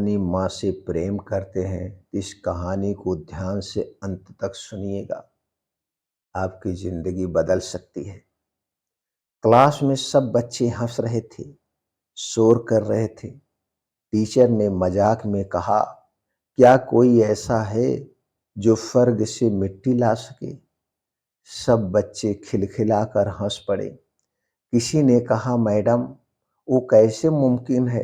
अपनी माँ से प्रेम करते हैं, इस कहानी को ध्यान से अंत तक सुनिएगा। आपकी ज़िंदगी बदल सकती है। क्लास में सब बच्चे हंस रहे थे, शोर कर रहे थे। टीचर ने मजाक में कहा, क्या कोई ऐसा है जो स्वर्ग से मिट्टी ला सके? सब बच्चे खिलखिलाकर हंस पड़े। किसी ने कहा, मैडम, वो कैसे मुमकिन है?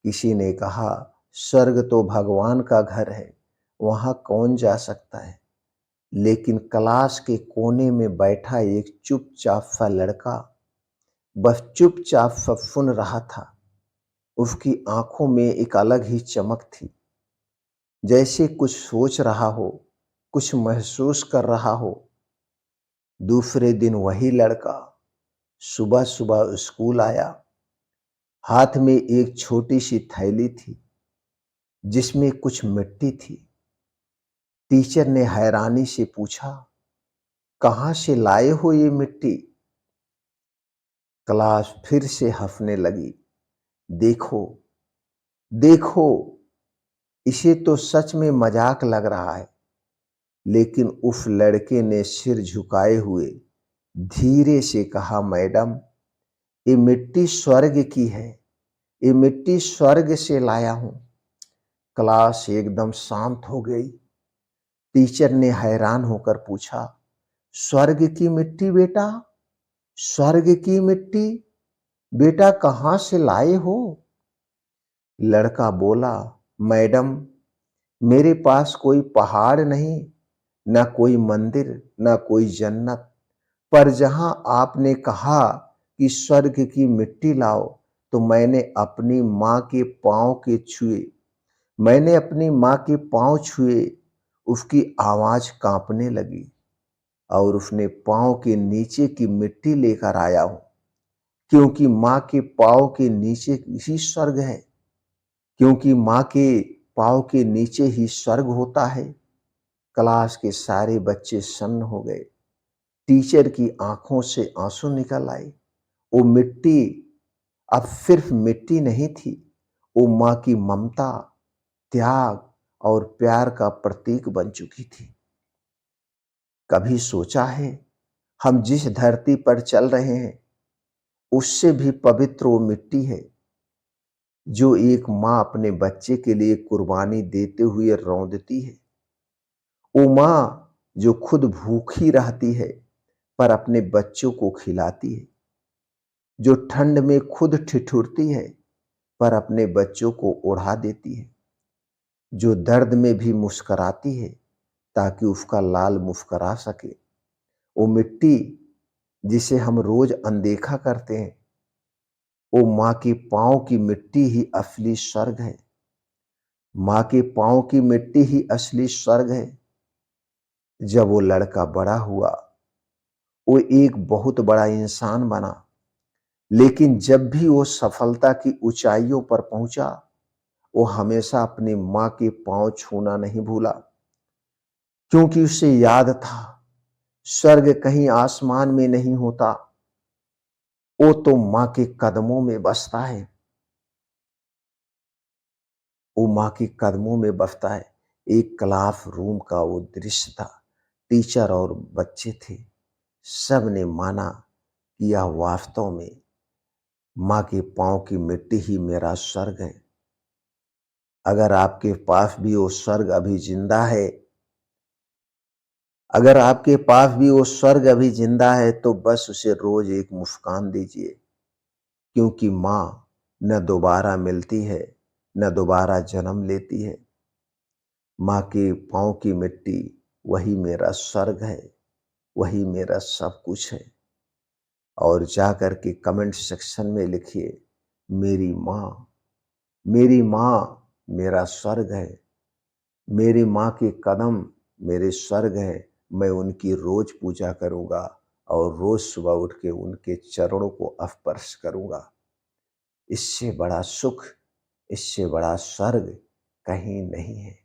किसी ने कहा, स्वर्ग तो भगवान का घर है, वहां कौन जा सकता है? लेकिन क्लास के कोने में बैठा एक चुपचाप सा लड़का बस चुपचाप सब सुन रहा था। उसकी आंखों में एक अलग ही चमक थी, जैसे कुछ सोच रहा हो, कुछ महसूस कर रहा हो। दूसरे दिन वही लड़का सुबह सुबह स्कूल आया। हाथ में एक छोटी सी थैली थी जिसमें कुछ मिट्टी थी। टीचर ने हैरानी से पूछा, कहाँ से लाए हो ये मिट्टी? क्लास फिर से हंसने लगी। देखो, देखो, इसे तो सच में मजाक लग रहा है। लेकिन उस लड़के ने सिर झुकाए हुए धीरे से कहा, मैडम, ये मिट्टी स्वर्ग की है, ये मिट्टी स्वर्ग से लाया हूं। क्लास एकदम शांत हो गई। टीचर ने हैरान होकर पूछा, स्वर्ग की मिट्टी बेटा? स्वर्ग की मिट्टी बेटा कहां से लाए हो? लड़का बोला, मैडम, मेरे पास कोई पहाड़ नहीं, न कोई मंदिर, न कोई जन्नत, पर जहां आपने कहा कि स्वर्ग की मिट्टी लाओ, तो मैंने अपनी माँ के पांव के छुए। मैंने अपनी माँ के पांव छुए। उसकी आवाज कांपने लगी और उसने पांव के नीचे की मिट्टी लेकर आया हूं, क्योंकि माँ के पांव के नीचे ही स्वर्ग है, क्योंकि माँ के पांव के नीचे ही स्वर्ग होता है। क्लास के सारे बच्चे सन्न हो गए। टीचर की आंखों से आंसू निकल आए। वो मिट्टी अब सिर्फ मिट्टी नहीं थी, वो माँ की ममता, त्याग और प्यार का प्रतीक बन चुकी थी। कभी सोचा है, हम जिस धरती पर चल रहे हैं उससे भी पवित्र वो मिट्टी है जो एक माँ अपने बच्चे के लिए कुर्बानी देते हुए रौंदती है। वो माँ जो खुद भूखी रहती है पर अपने बच्चों को खिलाती है, जो ठंड में खुद ठिठुरती है पर अपने बच्चों को ओढ़ा देती है, जो दर्द में भी मुस्कुराती है ताकि उसका लाल मुस्कुरा सके। वो मिट्टी जिसे हम रोज अनदेखा करते हैं, वो माँ के पांव की मिट्टी ही असली स्वर्ग है। माँ के पांव की मिट्टी ही असली स्वर्ग है। जब वो लड़का बड़ा हुआ, वो एक बहुत बड़ा इंसान बना। लेकिन जब भी वो सफलता की ऊंचाइयों पर पहुंचा, वो हमेशा अपनी माँ के पांव छूना नहीं भूला, क्योंकि उसे याद था, स्वर्ग कहीं आसमान में नहीं होता, वो तो माँ के कदमों में बसता है। वो माँ के कदमों में बसता है। एक क्लास रूम का वो दृश्य था। टीचर और बच्चे थे। सब ने माना कि यह वास्तव में माँ के पांव की मिट्टी ही मेरा स्वर्ग है। अगर आपके पास भी वो स्वर्ग अभी जिंदा है, अगर आपके पास भी वो स्वर्ग अभी जिंदा है, तो बस उसे रोज एक मुस्कान दीजिए, क्योंकि माँ न दोबारा मिलती है, न दोबारा जन्म लेती है। माँ के पांव की मिट्टी वही मेरा स्वर्ग है, वही मेरा सब कुछ है। और जा कर के कमेंट सेक्शन में लिखिए, मेरी माँ, मेरी माँ मेरा स्वर्ग है, मेरी माँ के कदम मेरे स्वर्ग है। मैं उनकी रोज पूजा करूंगा और रोज सुबह उठ के उनके चरणों को स्पर्श करूंगा। इससे बड़ा सुख, इससे बड़ा स्वर्ग कहीं नहीं है।